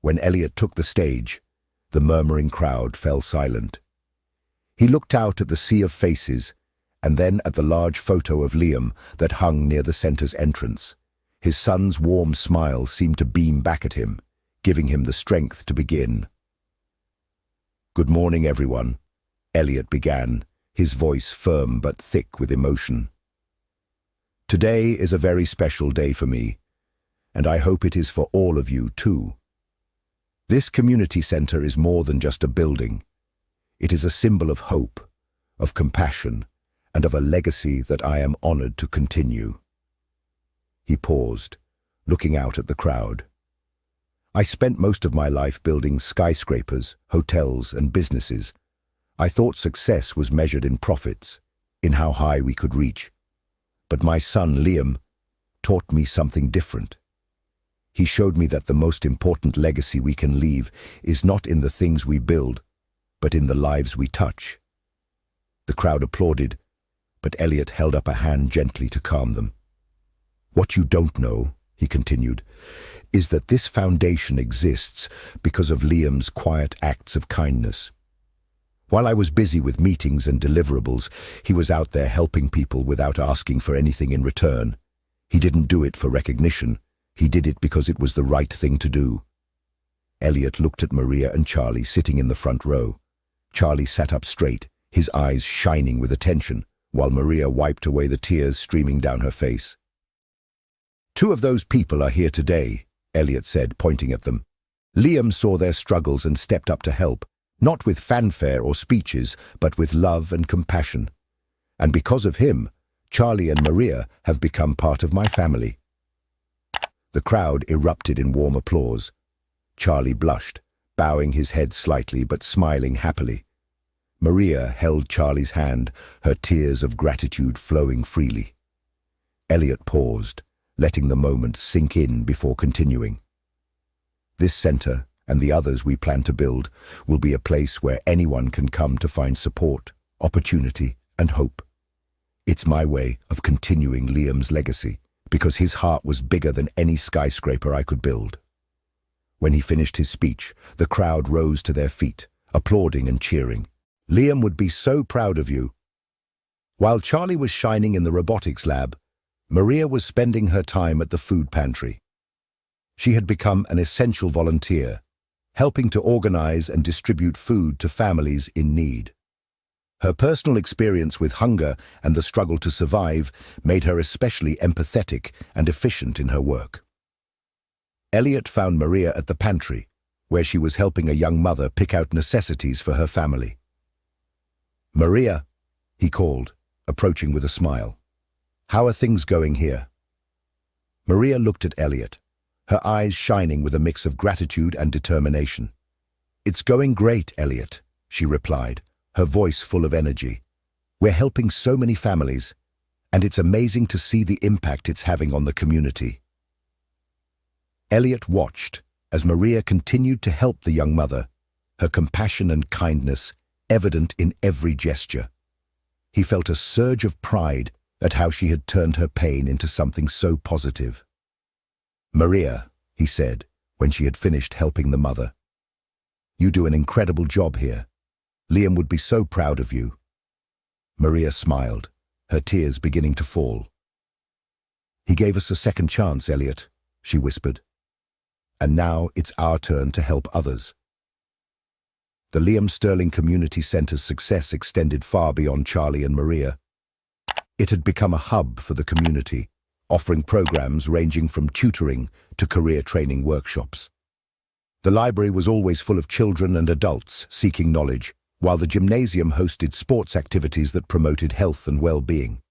When Elliot took the stage, the murmuring crowd fell silent. He looked out at the sea of faces, and then at the large photo of Liam that hung near the center's entrance. His son's warm smile seemed to beam back at him, giving him the strength to begin. Good morning, everyone, Elliot began, his voice firm but thick with emotion. Today is a very special day for me, and I hope it is for all of you too. This community center is more than just a building. It is a symbol of hope, of compassion, and of a legacy that I am honored to continue. He paused, looking out at the crowd. I spent most of my life building skyscrapers, hotels, and businesses. I thought success was measured in profits, in how high we could reach. But my son, Liam, taught me something different. He showed me that the most important legacy we can leave is not in the things we build, but in the lives we touch. The crowd applauded, but Elliot held up a hand gently to calm them. What you don't know he continued, is that this foundation exists because of Liam's quiet acts of kindness. While I was busy with meetings and deliverables, he was out there helping people without asking for anything in return. He didn't do it for recognition. He did it because it was the right thing to do. Elliot looked at Maria and Charlie sitting in the front row. Charlie sat up straight, his eyes shining with attention, while Maria wiped away the tears streaming down her face. "Two of those people are here today," Elliot said, pointing at them. "Liam saw their struggles and stepped up to help, not with fanfare or speeches, but with love and compassion. And because of him, Charlie and Maria have become part of my family." The crowd erupted in warm applause. Charlie blushed, bowing his head slightly but smiling happily. Maria held Charlie's hand, her tears of gratitude flowing freely. Elliot paused, letting the moment sink in before continuing. "This center, and the others we plan to build, will be a place where anyone can come to find support, opportunity, and hope. It's my way of continuing Liam's legacy, because his heart was bigger than any skyscraper I could build." When he finished his speech, the crowd rose to their feet, applauding and cheering. "Liam would be so proud of you." While Charlie was shining in the robotics lab, Maria was spending her time at the food pantry. She had become an essential volunteer, helping to organize and distribute food to families in need. Her personal experience with hunger and the struggle to survive made her especially empathetic and efficient in her work. Elliot found Maria at the pantry, where she was helping a young mother pick out necessities for her family. "Maria," he called, approaching with a smile. "How are things going here?" Maria looked at Elliot, her eyes shining with a mix of gratitude and determination. "It's going great, Elliot," she replied, her voice full of energy. "We're helping so many families, and it's amazing to see the impact it's having on the community." Elliot watched as Maria continued to help the young mother, her compassion and kindness evident in every gesture. He felt a surge of pride at how she had turned her pain into something so positive. "Maria," he said, when she had finished helping the mother, "you do an incredible job here. Liam would be so proud of you." Maria smiled, her tears beginning to fall. "He gave us a second chance, Elliot," she whispered. "And now it's our turn to help others." The Liam Sterling Community Center's success extended far beyond Charlie and Maria. It had become a hub for the community, offering programs ranging from tutoring to career training workshops. The library was always full of children and adults seeking knowledge, while the gymnasium hosted sports activities that promoted health and well-being.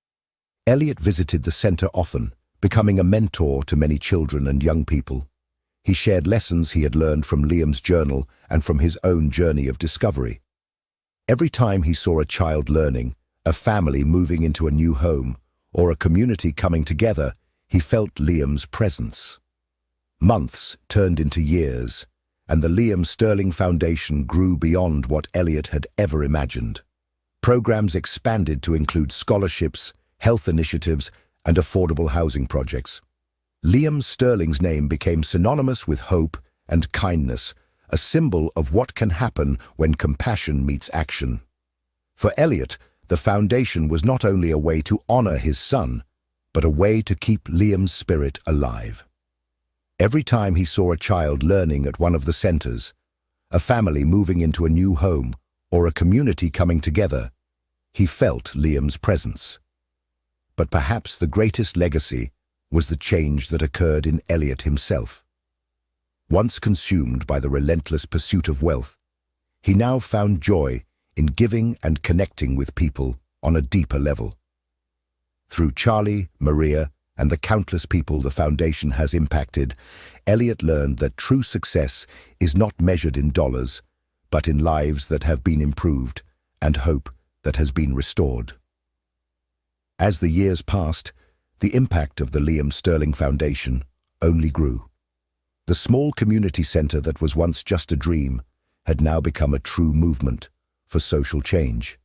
Elliot visited the center often, becoming a mentor to many children and young people. He shared lessons he had learned from Liam's journal and from his own journey of discovery. Every time he saw a child learning, a family moving into a new home, or a community coming together, he felt Liam's presence. Months turned into years, and the Liam Sterling Foundation grew beyond what Elliot had ever imagined. Programs expanded to include scholarships, health initiatives, and affordable housing projects. Liam Sterling's name became synonymous with hope and kindness, a symbol of what can happen when compassion meets action. For Elliot, the foundation was not only a way to honor his son, but a way to keep Liam's spirit alive. Every time he saw a child learning at one of the centers, a family moving into a new home, or a community coming together, he felt Liam's presence. But perhaps the greatest legacy was the change that occurred in Elliot himself. Once consumed by the relentless pursuit of wealth, he now found joy in giving and connecting with people on a deeper level. Through Charlie, Maria, and the countless people the foundation has impacted, Elliot learned that true success is not measured in dollars, but in lives that have been improved and hope that has been restored. As the years passed, the impact of the Liam Sterling Foundation only grew. The small community center that was once just a dream had now become a true movement for social change.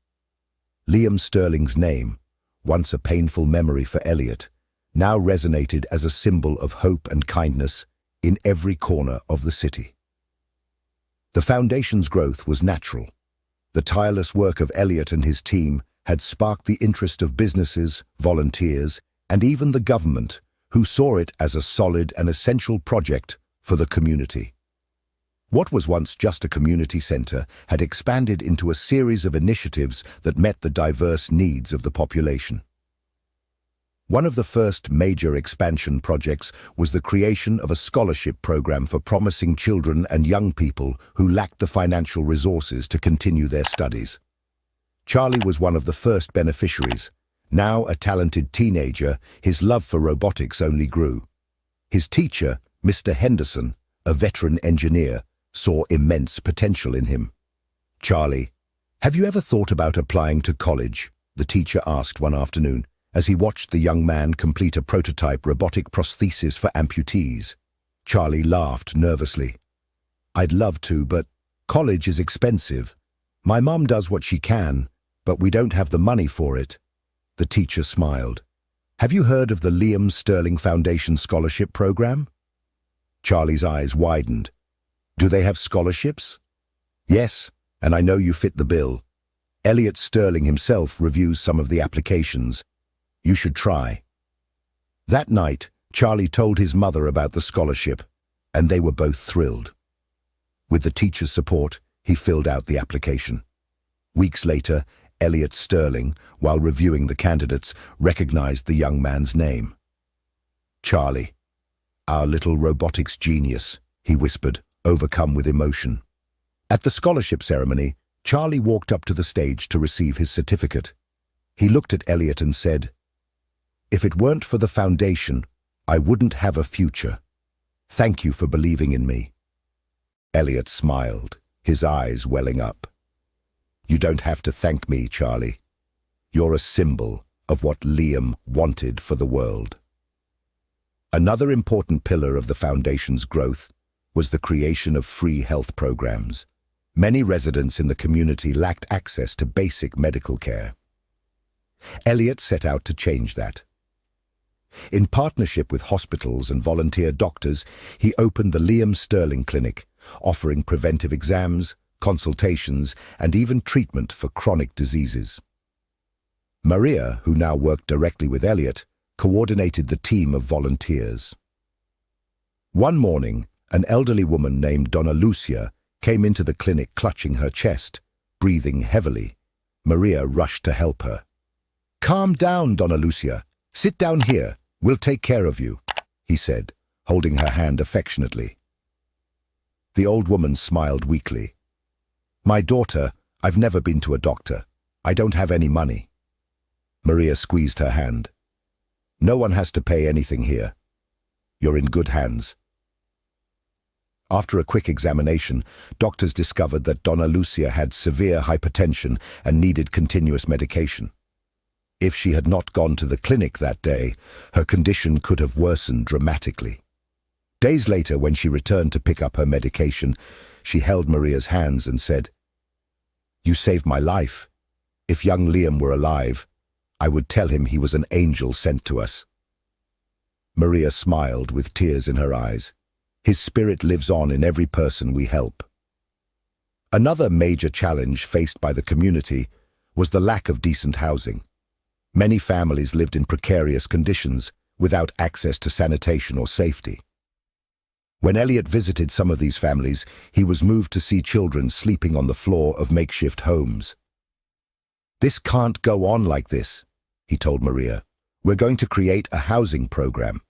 Liam Sterling's name, once a painful memory for Elliot, now resonated as a symbol of hope and kindness in every corner of the city. The foundation's growth was natural. The tireless work of Elliot and his team had sparked the interest of businesses, volunteers, and even the government, who saw it as a solid and essential project for the community. What was once just a community center had expanded into a series of initiatives that met the diverse needs of the population. One of the first major expansion projects was the creation of a scholarship program for promising children and young people who lacked the financial resources to continue their studies. Charlie was one of the first beneficiaries. Now a talented teenager, his love for robotics only grew. His teacher, Mr. Henderson, a veteran engineer, saw immense potential in him. "Charlie, have you ever thought about applying to college?" the teacher asked one afternoon, as he watched the young man complete a prototype robotic prosthesis for amputees. Charlie laughed nervously. "I'd love to, but college is expensive. My mom does what she can, but we don't have the money for it." The teacher smiled. "Have you heard of the Liam Sterling Foundation Scholarship Program?" Charlie's eyes widened. "Do they have scholarships?" "Yes, and I know you fit the bill. Elliot Sterling himself reviews some of the applications. You should try." That night, Charlie told his mother about the scholarship, and they were both thrilled. With the teacher's support, he filled out the application. Weeks later, Elliot Sterling, while reviewing the candidates, recognized the young man's name. "Charlie, our little robotics genius," he whispered, overcome with emotion. At the scholarship ceremony, Charlie walked up to the stage to receive his certificate. He looked at Elliot and said, "If it weren't for the foundation, I wouldn't have a future. Thank you for believing in me." Elliot smiled, his eyes welling up. "You don't have to thank me, Charlie. You're a symbol of what Liam wanted for the world." Another important pillar of the foundation's growth was the creation of free health programs. Many residents in the community lacked access to basic medical care. Elliot set out to change that. In partnership with hospitals and volunteer doctors, he opened the Liam Sterling Clinic, offering preventive exams, consultations, and even treatment for chronic diseases. Maria, who now worked directly with Elliot, coordinated the team of volunteers. One morning, an elderly woman named Donna Lucia came into the clinic clutching her chest, breathing heavily. Maria rushed to help her. "Calm down, Donna Lucia. Sit down here. We'll take care of you," he said, holding her hand affectionately. The old woman smiled weakly. "My daughter, I've never been to a doctor. I don't have any money." Maria squeezed her hand. "No one has to pay anything here. You're in good hands." After a quick examination, doctors discovered that Donna Lucia had severe hypertension and needed continuous medication. If she had not gone to the clinic that day, her condition could have worsened dramatically. Days later, when she returned to pick up her medication, she held Maria's hands and said, "You saved my life. If young Liam were alive, I would tell him he was an angel sent to us." Maria smiled with tears in her eyes. His spirit lives on in every person we help. Another major challenge faced by the community was the lack of decent housing. Many families lived in precarious conditions, without access to sanitation or safety. When Elliot visited some of these families, he was moved to see children sleeping on the floor of makeshift homes. "This can't go on like this," he told Maria. "We're going to create a housing program."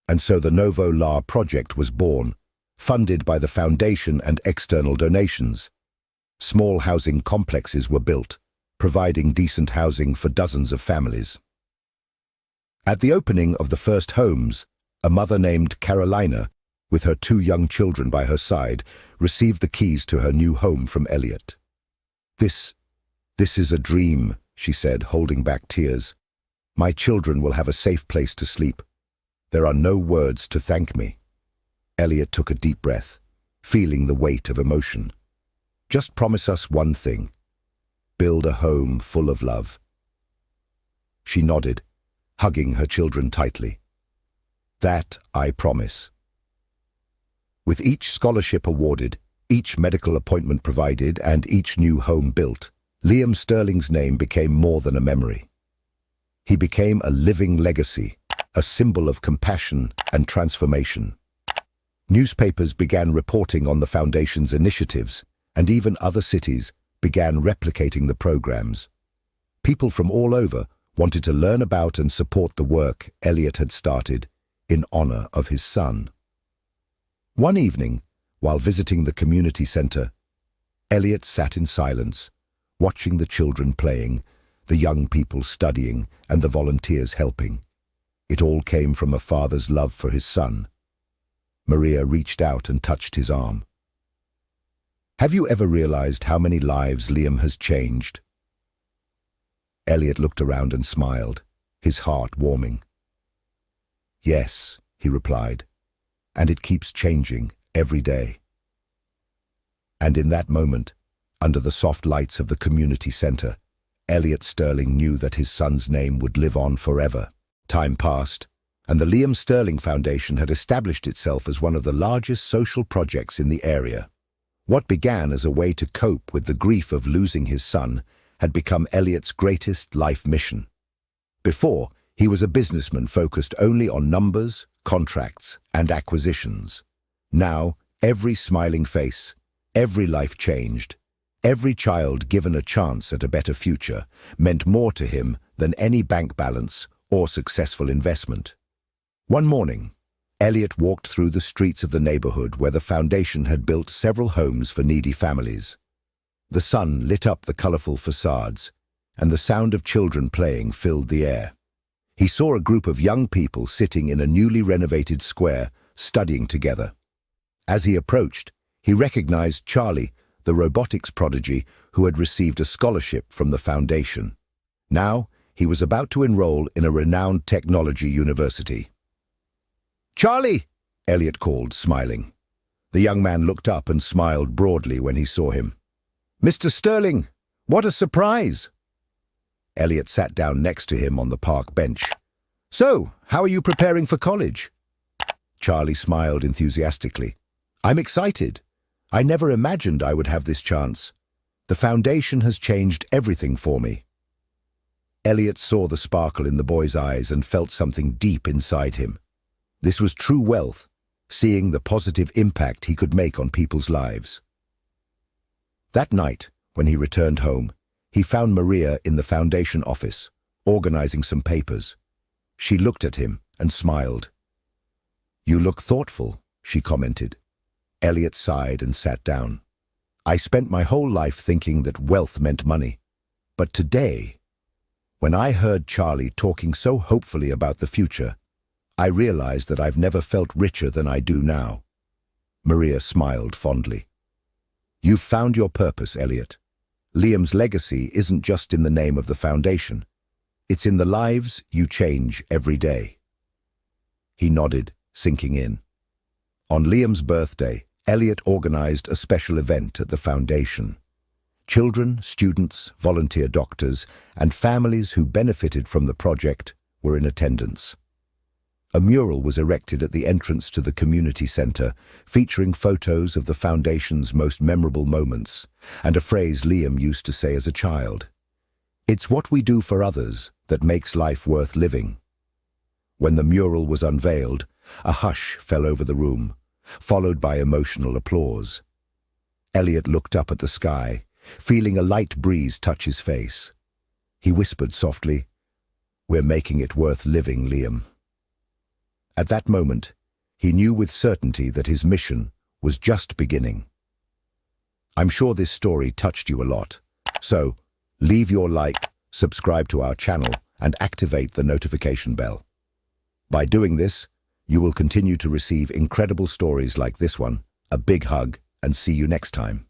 And so the Novo La project was born, funded by the foundation and external donations. Small housing complexes were built, providing decent housing for dozens of families. At the opening of the first homes, a mother named Carolina, with her 2 young children by her side, received the keys to her new home from Elliot. This is a dream," she said, holding back tears. "My children will have a safe place to sleep. There are no words to thank me." Elliot took a deep breath, feeling the weight of emotion. "Just promise us one thing. Build a home full of love." She nodded, hugging her children tightly. "That I promise." With each scholarship awarded, each medical appointment provided, and each new home built, Liam Sterling's name became more than a memory. He became a living legacy, a symbol of compassion and transformation. Newspapers began reporting on the Foundation's initiatives, and even other cities began replicating the programs. People from all over wanted to learn about and support the work Elliot had started in honor of his son. One evening, while visiting the community center, Elliot sat in silence, watching the children playing, the young people studying, and the volunteers helping. It all came from a father's love for his son. Maria reached out and touched his arm. "Have you ever realized how many lives Liam has changed?" Elliot looked around and smiled, his heart warming. "Yes," he replied, "and it keeps changing every day." And in that moment, under the soft lights of the community center, Elliot Sterling knew that his son's name would live on forever. Time passed, and the Liam Sterling Foundation had established itself as one of the largest social projects in the area. What began as a way to cope with the grief of losing his son had become Elliot's greatest life mission. Before, he was a businessman focused only on numbers, contracts, and acquisitions. Now, every smiling face, every life changed, every child given a chance at a better future meant more to him than any bank balance or successful investment. One morning, Elliot walked through the streets of the neighborhood where the foundation had built several homes for needy families. The sun lit up the colorful facades, and the sound of children playing filled the air. He saw a group of young people sitting in a newly renovated square, studying together. As he approached, he recognized Charlie, the robotics prodigy who had received a scholarship from the foundation. Now, he was about to enroll in a renowned technology university. "Charlie!" Elliot called, smiling. The young man looked up and smiled broadly when he saw him. "Mr. Sterling, what a surprise!" Elliot sat down next to him on the park bench. "So, how are you preparing for college?" Charlie smiled enthusiastically. "I'm excited. I never imagined I would have this chance. The foundation has changed everything for me." Elliot saw the sparkle in the boy's eyes and felt something deep inside him. This was true wealth, seeing the positive impact he could make on people's lives. That night, when he returned home, he found Maria in the foundation office, organizing some papers. She looked at him and smiled. "You look thoughtful," she commented. Elliot sighed and sat down. "I spent my whole life thinking that wealth meant money. But today, when I heard Charlie talking so hopefully about the future, I realized that I've never felt richer than I do now." Maria smiled fondly. "You've found your purpose, Elliot. Liam's legacy isn't just in the name of the foundation. It's in the lives you change every day." He nodded, sinking in. On Liam's birthday, Elliot organized a special event at the foundation. Children, students, volunteer doctors, and families who benefited from the project were in attendance. A mural was erected at the entrance to the community center, featuring photos of the foundation's most memorable moments, and a phrase Liam used to say as a child: "It's what we do for others that makes life worth living." When the mural was unveiled, a hush fell over the room, followed by emotional applause. Elliot looked up at the sky, feeling a light breeze touch his face. He whispered softly, "We're making it worth living, Liam." At that moment, he knew with certainty that his mission was just beginning. I'm sure this story touched you a lot, so leave your like, subscribe to our channel, and activate the notification bell. By doing this, you will continue to receive incredible stories like this one. A big hug, and see you next time.